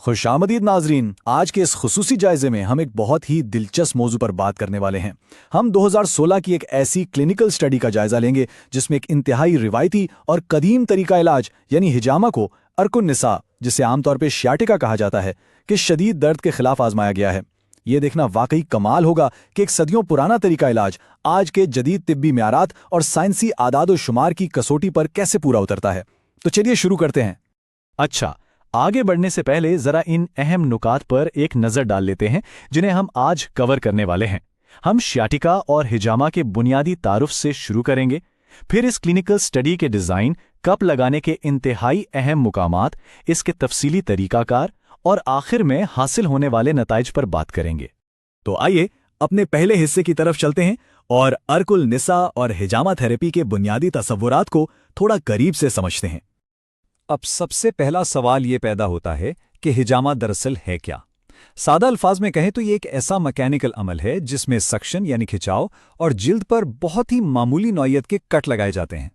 خوش آمدید ناظرین، آج کے اس خصوصی جائزے میں ہم ایک بہت ہی دلچسپ موضوع پر بات کرنے والے ہیں۔ ہم 2016 کی ایک ایسی کلینکل سٹڈی کا جائزہ لیں گے جس میں ایک انتہائی روایتی اور قدیم طریقہ علاج یعنی حجامہ کو ارک النساء، جسے عام طور پہ شیاٹکا کہا جاتا ہے، کہ شدید درد کے خلاف آزمایا گیا ہے۔ یہ دیکھنا واقعی کمال ہوگا کہ ایک صدیوں پرانا طریقہ علاج آج کے جدید طبی معیارات اور سائنسی اعداد و شمار کی کسوٹی پر کیسے پورا اترتا ہے۔ تو چلیے شروع کرتے ہیں۔ اچھا، آگے بڑھنے سے پہلے ذرا ان اہم نکات پر ایک نظر ڈال لیتے ہیں جنہیں ہم آج کور کرنے والے ہیں۔ ہم شیاٹکا اور حجامہ کے بنیادی تعارف سے شروع کریں گے، پھر اس کلینکل سٹڈی کے ڈیزائن، کپ لگانے کے انتہائی اہم مقامات، اس کے تفصیلی طریقہ کار اور آخر میں حاصل ہونے والے نتائج پر بات کریں گے۔ تو آئیے اپنے پہلے حصے کی طرف چلتے ہیں اور ارک النساء اور حجامہ تھراپی کے بنیادی تصورات کو تھوڑا قریب سے سمجھتے ہیں۔ اب سب سے پہلا سوال یہ پیدا ہوتا ہے کہ حجامہ دراصل ہے کیا؟ سادہ الفاظ میں کہیں تو یہ ایک ایسا میکینیکل عمل ہے جس میں سکشن یعنی کھچاؤ اور جلد پر بہت ہی معمولی نوعیت کے کٹ لگائے جاتے ہیں۔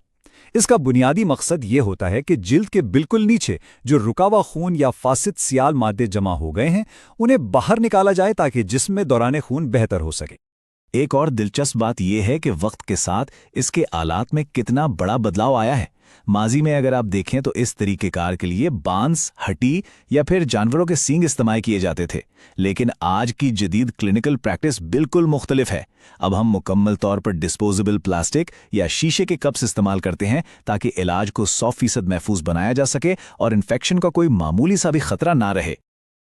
اس کا بنیادی مقصد یہ ہوتا ہے کہ جلد کے بالکل نیچے جو رکا ہوا خون یا فاسد سیال مادے جمع ہو گئے ہیں انہیں باہر نکالا جائے تاکہ جسم میں دوران خون بہتر ہو سکے۔ ایک اور دلچسپ بات یہ ہے کہ وقت کے ساتھ اس کے آلات میں کتنا بڑا بدلاؤ آیا ہے۔ ماضی میں اگر آپ دیکھیں تو اس طریقہ کار کے لیے بانس، ہٹی یا پھر جانوروں کے سینگ استعمال کیے جاتے تھے، لیکن آج کی جدید کلینکل پریکٹس بالکل مختلف ہے۔ اب ہم مکمل طور پر ڈسپوزیبل پلاسٹک یا شیشے کے کپس استعمال کرتے ہیں تاکہ علاج کو 100% محفوظ بنایا جا سکے اور انفیکشن کا کوئی معمولی سا بھی خطرہ نہ رہے۔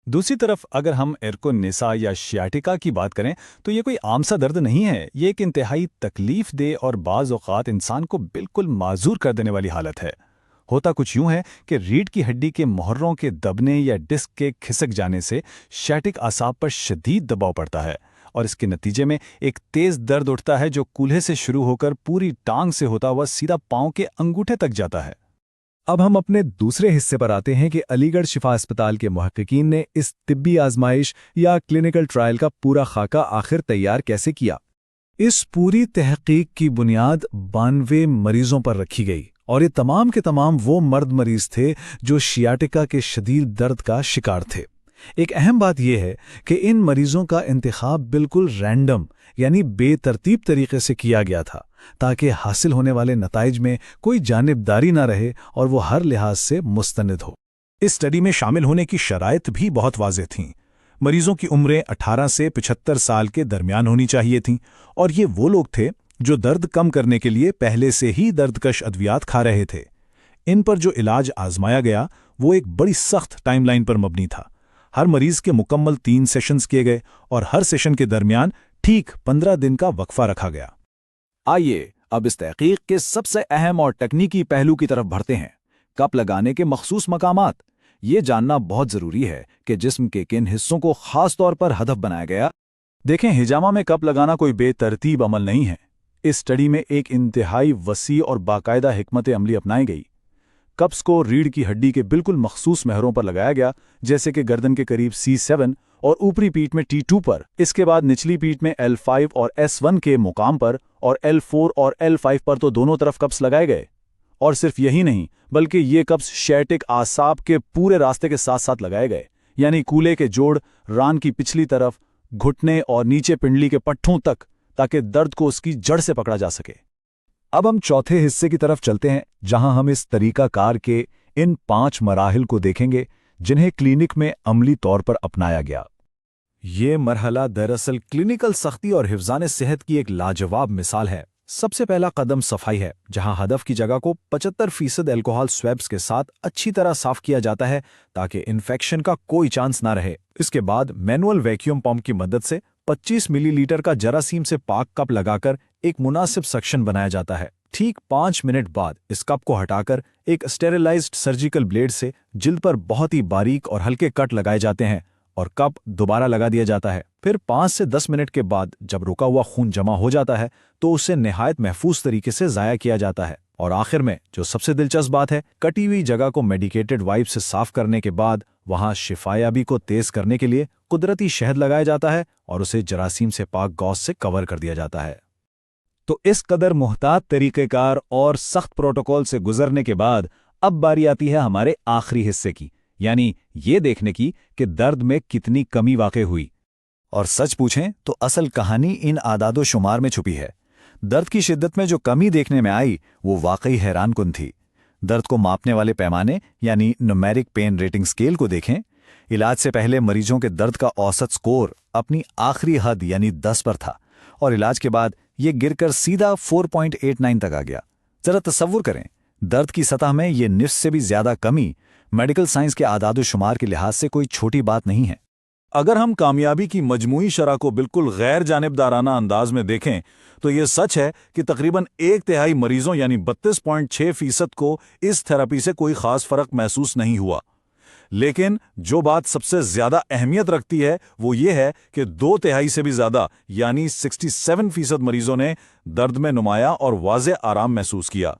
دوسری طرف اگر ہم ارک النساء یا شیاٹکا کی بات کریں تو یہ کوئی عام سا درد نہیں ہے، یہ ایک انتہائی تکلیف دہ اور بعض اوقات انسان کو بالکل معذور کر دینے والی حالت ہے۔ ہوتا کچھ یوں ہے کہ ریڑھ کی ہڈی کے محروں کے دبنے یا ڈسک کے کھسک جانے سے شیاٹک اعصاب پر شدید دباؤ پڑتا ہے اور اس کے نتیجے میں ایک تیز درد اٹھتا ہے جو کولہے سے شروع ہو کر پوری ٹانگ سے ہوتا ہوا سیدھا پاؤں کے انگوٹھے تک جاتا ہے۔ اب ہم اپنے دوسرے حصے پر آتے ہیں کہ علی گڑھ شفا اسپتال کے محققین نے اس طبی آزمائش یا کلینکل ٹرائل کا پورا خاکہ آخر تیار کیسے کیا۔ اس پوری تحقیق کی بنیاد 92 مریضوں پر رکھی گئی اور یہ تمام کے تمام وہ مرد مریض تھے جو شیاٹکا کے شدید درد کا شکار تھے۔ ایک اہم بات یہ ہے کہ ان مریضوں کا انتخاب بالکل رینڈم یعنی بے ترتیب طریقے سے کیا گیا تھا تاکہ حاصل ہونے والے نتائج میں کوئی جانبداری نہ رہے اور وہ ہر لحاظ سے مستند ہو۔ اس سٹڈی میں شامل ہونے کی شرائط بھی بہت واضح تھیں۔ مریضوں کی عمریں 18 سے 75 سال کے درمیان ہونی چاہیے تھیں اور یہ وہ لوگ تھے جو درد کم کرنے کے لیے پہلے سے ہی دردکش ادویات کھا رہے تھے۔ ان پر جو علاج آزمایا گیا وہ ایک بڑی سخت ٹائم لائن پر مبنی تھا۔ ہر مریض کے مکمل 3 سیشنز کیے گئے اور ہر سیشن کے درمیان ٹھیک 15 دن کا وقفہ رکھا گیا۔ آئیے اب اس تحقیق کے سب سے اہم اور تکنیکی پہلو کی طرف بڑھتے ہیں، کپ لگانے کے مخصوص مقامات۔ یہ جاننا بہت ضروری ہے کہ جسم کے کن حصوں کو خاص طور پر ہدف بنایا گیا۔ دیکھیں، حجامہ میں کپ لگانا کوئی بے ترتیب عمل نہیں ہے۔ اس سٹڈی میں ایک انتہائی وسیع اور باقاعدہ حکمت عملی اپنائی گئی۔ کپس کو ریڑھ کی ہڈی کے بالکل مخصوص محوروں پر لگایا گیا، جیسے کہ گردن کے قریب C7 اور اوپری پیٹھ میں T2 پر۔ اس کے بعد نچلی پیٹھ میں L5 اور S1 کے مقام پر اور L4 اور L5 پر تو دونوں طرف کپس لگائے گئے۔ اور صرف یہی نہیں بلکہ یہ کپس شیاٹک اعصاب کے پورے راستے کے ساتھ ساتھ لگائے گئے، یعنی کولے کے جوڑ، ران کی پچھلی طرف، گھٹنے اور نیچے پنڈلی کے پٹھوں تک، تاکہ درد کو اس کی جڑ سے پکڑا جا سکے۔ اب ہم چوتھے حصے کی طرف چلتے ہیں جہاں ہم اس طریقہ کار کے ان 5 مراحل کو دیکھیں گے جنہیں کلینک میں عملی طور پر اپنایا گیا۔ یہ مرحلہ دراصل کلینکل سختی اور حفظان صحت کی ایک لاجواب مثال ہے۔ سب سے پہلا قدم صفائی ہے، جہاں ہدف کی جگہ کو 75% الکوہل سویبز کے ساتھ اچھی طرح صاف کیا جاتا ہے تاکہ انفیکشن کا کوئی چانس نہ رہے۔ اس کے بعد مینول ویکیوم پمپ کی مدد سے 25 ملی لیٹر کا جراثیم سے پاک کپ لگا کر ایک مناسب سکشن بنایا جاتا ہے۔ ٹھیک 5 منٹ بعد اس کپ کو ہٹا کر ایک اسٹیریلائزڈ سرجیکل بلیڈ سے جلد پر بہت ہی باریک اور ہلکے کٹ لگائے جاتے ہیں اور کپ دوبارہ لگا دیا جاتا ہے۔ پھر 5 سے 10 منٹ کے بعد جب رکا ہوا خون جمع ہو جاتا ہے تو اسے نہایت محفوظ طریقے سے ضائع کیا جاتا ہے۔ اور آخر میں جو سب سے دلچسپ بات ہے، کٹی ہوئی جگہ کو میڈیکیٹڈ وائپ سے صاف کرنے کے بعد وہاں شفایابی کو تیز کرنے کے لیے قدرتی شہد لگایا جاتا ہے اور اسے جراثیم سے پاک گوز سے کور کر دیا جاتا ہے۔ تو اس قدر محتاط طریقہ کار اور سخت پروٹوکول سے گزرنے کے بعد اب باری آتی ہے ہمارے آخری حصے کی، یعنی یہ دیکھنے کی کہ درد میں کتنی کمی واقع ہوئی۔ اور سچ پوچھیں تو اصل کہانی ان اعداد و شمار میں چھپی ہے۔ درد کی شدت میں جو کمی دیکھنے میں آئی وہ واقعی حیران کن تھی۔ درد کو ماپنے والے پیمانے یعنی نومیرک پین ریٹنگ سکیل کو دیکھیں۔ علاج سے پہلے مریضوں کے درد کا اوسط سکور اپنی آخری حد یعنی 10 پر تھا، اور علاج کے بعد یہ گر کر سیدھا 4.89 تک آ گیا۔ ذرا تصور کریں، درد کی سطح میں یہ نصف سے بھی زیادہ کمی میڈیکل سائنس کے اعداد و شمار کے لحاظ سے کوئی چھوٹی بات نہیں ہے۔ اگر ہم کامیابی کی مجموعی شرح کو بالکل غیر جانبدارانہ انداز میں دیکھیں تو یہ سچ ہے کہ تقریباً 1/3 مریضوں یعنی 32.6% کو اس تھراپی سے کوئی خاص فرق محسوس نہیں ہوا۔ لیکن جو بات سب سے زیادہ اہمیت رکھتی ہے وہ یہ ہے کہ 2/3 سے بھی زیادہ یعنی 67% مریضوں نے درد میں نمایاں اور واضح آرام محسوس کیا۔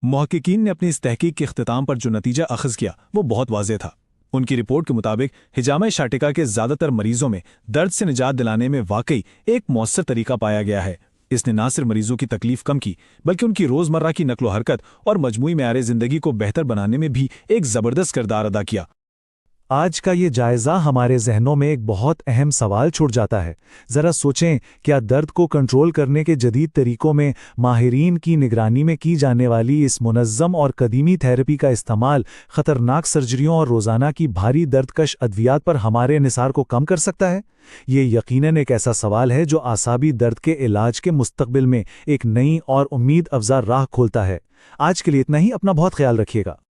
محققین نے اپنی اس تحقیق کے اختتام پر جو نتیجہ اخذ کیا وہ بہت واضح تھا۔ ان کی رپورٹ کے مطابق ہجامہ شاٹکا کے زیادہ تر مریضوں میں درد سے نجات دلانے میں واقعی ایک مؤثر طریقہ پایا گیا ہے۔ اس نے نہ صرف مریضوں کی تکلیف کم کی بلکہ ان کی روزمرہ کی نقل و حرکت اور مجموعی معیار زندگی کو بہتر بنانے میں بھی ایک زبردست کردار ادا کیا۔ آج کا یہ جائزہ ہمارے ذہنوں میں ایک بہت اہم سوال چھوڑ جاتا ہے۔ ذرا سوچیں، کیا درد کو کنٹرول کرنے کے جدید طریقوں میں ماہرین کی نگرانی میں کی جانے والی اس منظم اور قدیمی تھراپی کا استعمال خطرناک سرجریوں اور روزانہ کی بھاری دردکش ادویات پر ہمارے انحصار کو کم کر سکتا ہے؟ یہ یقیناً ایک ایسا سوال ہے جو اعصابی درد کے علاج کے مستقبل میں ایک نئی اور امید افزا راہ کھولتا ہے۔ آج کے لیے اتنا ہی، اپنا بہت خیال رکھیے گا۔